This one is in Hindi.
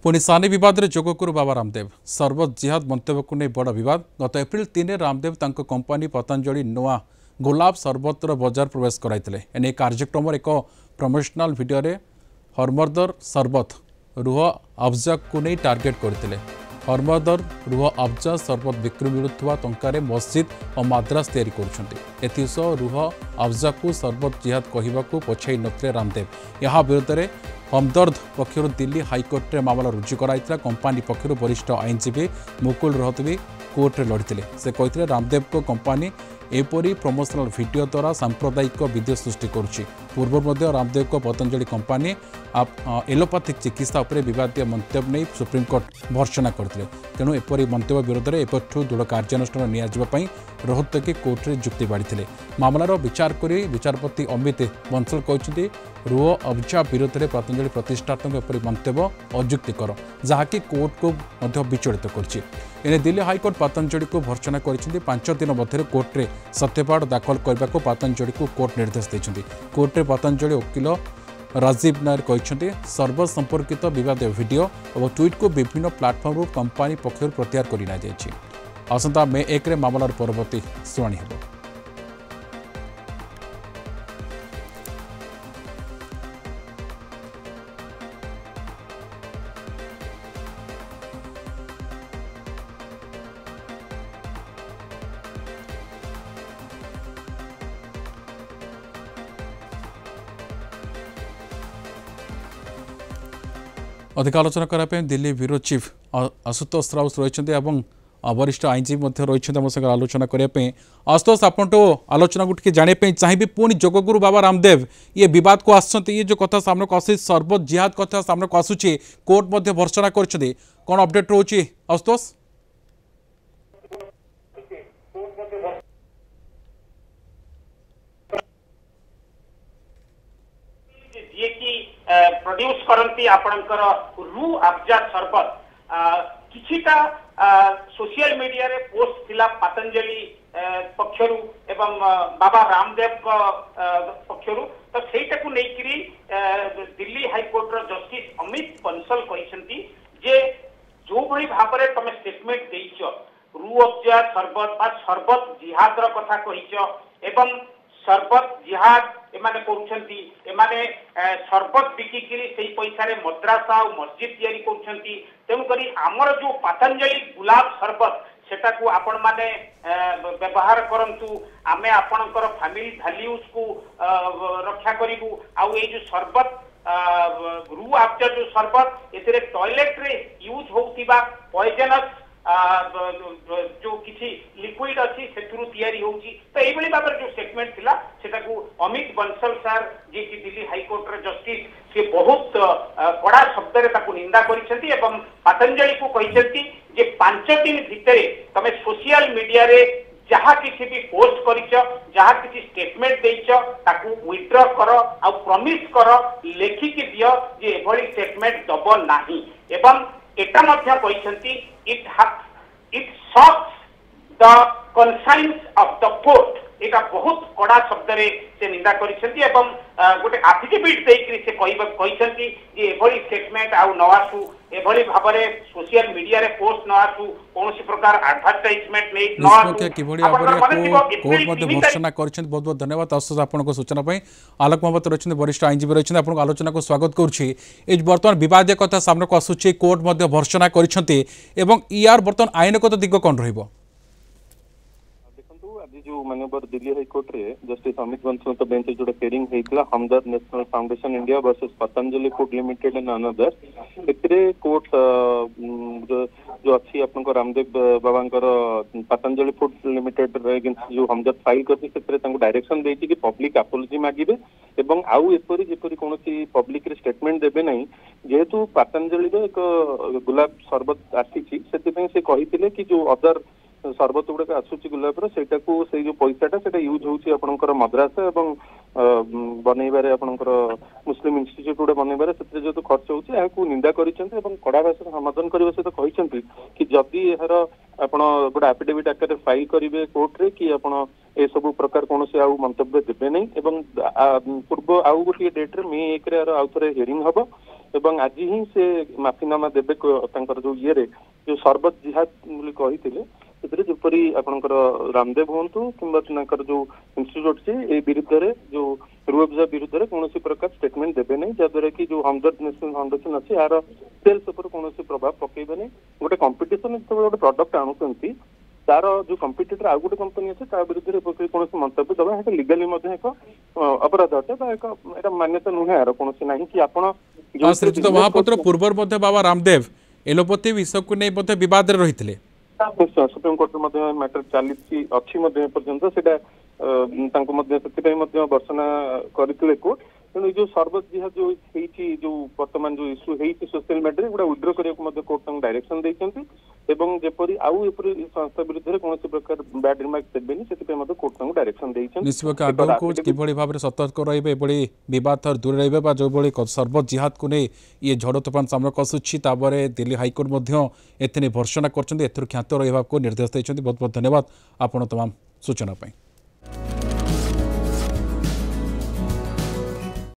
पुणी सानी बद में जोगकुरु बाबा रामदेव सरबत जिहाद मंतव्य को नहीं बड़ बद गत एप्रिल 3 रामदेव कंपानी पतंजलि नुआ गोलाप सरबतर बजार प्रवेश कराइले एने कार्यक्रम एक प्रमोशनल वीडियो रे हरमर्दर सरबत रुह अफजा को नहीं टार्गेट करते हरमर्दर रुह अफजा सरबत बिक्री मिलुवा टंकार मस्जिद और माद्रास तैयारी कर रुह अफजा को सरबत जिहाद कहवाक पछाई नथिले रामदेव यह विरोध में हमदर्द पक्षर दिल्ली हाइकोर्ट में मामला रुजु कराइला कंपानी पक्षर वरिष्ठ आईनजीवी मुकुल रोहतगी कोर्ट में लड़ते से कहते रामदेव को कंपानी एपरी प्रमोशनल वीडियो द्वारा सांप्रदायिक विद्वेष सृष्टि करुच्ची पूर्व रामदेव को पतंजलि कंपानी एलोपैथिक चिकित्सा उपर विवादीय मंतव्य नहीं सुप्रीमकोर्ट भर्सना करते तेणु एपरी मंतव्य विरोध में एपठू दृढ़ कार्यानुष्ठान नियाजिबापई रोहतगी कोर्ट में जुक्ति बाढ़ी मामलार विचार कर विचारपति अमित बंसल कहते रुह अफजा विरोध में पतंजलि प्रतिष्ठान एपरी मंतव्य अजुक्तिकर जहाँकि कोर्ट को विचलित कर दिल्ली हाइकोर्ट पतंजलि को भर्सना कर 5 दिन मध्य कोर्ट में सत्यपाठ दाखल करने को पतंजलि को कोर्ट निर्देश देते कोर्ट में पतंजलि वकिल राजीव नायर कहते सर्व संपर्कित विवाद वीडियो और ट्वीट को विभिन्न प्लाटफर्म कंपानी पक्षर प्रत्याहार कर आसंता मे 1 मामलार परवर्ती शुणाणी हो। अधिक आलोचना करने दिल्ली ब्यूरो चीफ आशुतोष राउत रही वरिष्ठ आईनजीवी रही आलोचना करने आशुतोष आपंटो आलोचना को जानापी चाहिए पुणी जोगगुरु बाबा रामदेव ये विवाद को ये जो कथा सामने को आसी सरबत जिहाद कथा सामने को आसूची कोर्ट भर्सना कर कौन अपडेट रोचे आशुतोष प्रोड्यूस करती आपणकर रू अफजा सरबत किछिटा सोशल मीडिया रे पोस्ट थिला पतंजलि पक्षरु एवं बाबा रामदेव पक्षरु तो सेटा को लेकरी दिल्ली हाईकोर्ट रो जस्टिस अमित बंसल कहिसंती जे जो भली भाबरे तमे स्टेटमेंट देइछो रू अफजा सरबत बा सरबत जिहाद रो कथा कहिछो एवं सरबत जिहाद एमाने करूछंती एमाने सरबत बिकिकिरी सेही पैसा रे मद्रासा और मस्जिद तैयारी करूछंती तेनु करी हमर जो पतंजलि गुलाब सरबत सेटा को आपण माने व्यवहार करंतु आमे आपणकर फैमिली वैल्यूज को रक्षा करिवु आ ए जो सरबत रू अफजा जो सरबत एतरे टॉयलेट रे यूज होउतिबा पॉइजनस जो किसी लिक्विड अच्छी तैयारी होउची तो एई बली बाबर जो स्टेटमेंट थिला सेटा को अमित बंसल सर जे कि दिल्ली हाईकोर्ट रे जस्टिस से बहुत कड़ा शब्द रे ताको निंदा करिसेंती एवं पतंजलि को कहिसेंती जे 5 दिन भितरे तमे सोशल मीडिया रे जहाँ किसी भी पोस्ट करिछ जहाँ किसी स्टेटमेंट देइछ ताको विथड्रॉ करो आ प्रॉमिस करो लेखिक दियो जे एभली स्टेटमेंट दबो नाही एवं एटा मध्य कहिसेंती it shocks the conscience of the court एटा बहुत कड़ा शब्द रे से निंदा करिसेंती एवं गोटे एफिडेविट देकरी से कहिसेंती जे एभली स्टेटमेंट आ न आसु एभली भाबरे सोशल मीडिया रे पोस्ट न आसु कोनोसी प्रकार एडवर्टाइजमेंट नै न आसु किबडी आबरे कोर्ट मध्ये भर्सना करिसेंती बहुत बहुत धन्यवाद आशुतोष आपनको सूचना पई आलोक महबत रहिसेंती वरिष्ठ आईनजीवी रहिसेंती आपनको आलोचना को स्वागत करूछि ए वर्तमान विवादीय कथा सामने को आसुछि कोर्ट मध्ये भर्सना करिसेंती एवं ईआर वर्तमान आईनगत दिग कोन रहिबो जो माननीय दिल्ली हाईकोर्ट रे जस्टिस अमित बंसल बेंच जो हेयरिंग हेइतला Hamdard national foundation India versus Patanjali food limited and another एतरे कोर्ट जो अच्छी आपन रामदेव बाबांकर पतंजलि फूड लिमिटेड अगेंस्ट जो हमदर्द फाइल करती सेतरे तांको डायरेक्शन देछि कि पब्लिक अपोलॉजी मागिबे एवं आउ एपरी जेपरी कोनोसी पब्लिक रे स्टेटमेंट देबे नहीं जेहेतु पतंजलि रो एक गुलाब शरबत आसीछि सेति से कहिथिले कि जो अदर सरबत गुड़ाक आसूची गुलाबर से जो पैसाटा से यूज होकर मद्रासा एवं बनइबारे आपणकर मुस्लिम इंस्टीट्यूट गुड़ा बनइबारे से जो खर्च होती निंदा कर कड़ा भाषा समाधान करने सहित कहते कि जदि यार आप गोटे एफिडेविट आकार फाइल करेंगे कोर्ट रे कि आप ए सब प्रकार कौन से आउ मंतव्य देवे नहीं एवं पूर्व आउ गोटे डेट्रे मे 1 रे आउ थे हियरिंग हम एवं आज ही से माफीनामा देवे जो ये जो सरबत जिहाद कही जपरी आपंकर रामदेव हूँ कि जो इंस्टीट्यूट से विरुद्ध जो रुअब्जा विरुद्ध कौन प्रकार स्टेटमेंट देवे नहीं जहाद्वारा कि जो हमदर्द नेशनल फाउंडेशन अच्छी यार सेल्स उपर कौन प्रभाव पकेबे नहीं गोटे कंपिटिशन जो गोटे प्रडक्ट आणुंट तार जो कंपिटिटर आउ गोटे कंपनी अच्छे विरुद्ध कौन मंतव्य दबा लिगली एक अपराध अटे मान्यता नुहे यार कौन ना कि आप श्रीजुत महापात्र पूर्व बाबा रामदेव एलोपैथी विषय को नहीं बद रही निश्चय सुप्रीम कोर्ट मैटर चली अच्छी पर्यंत से वर्षना करते कोर्ट तेणु जो सरबत जिहाद जो वर्तमान जो इश्यू होती सोशल मीडिया गुड़ा विड्रो करने कोर्ट डायरेक्शन देती जपरी आउ एपरी संस्था विरुद्ध कौन प्रकार बैड रिमार्क देवेनि से कोर्ट डायरेक्शन देती भाव में सतर्क रे बद दूर रे जो सरबत जिहाद को नहीं ये झड़ तोफान सामना आसूची दिल्ली हाइकोर्ट भर्सना कर ख्यात रहा निर्देश देते बहुत बहुत धन्यवाद आपण तमाम सूचना।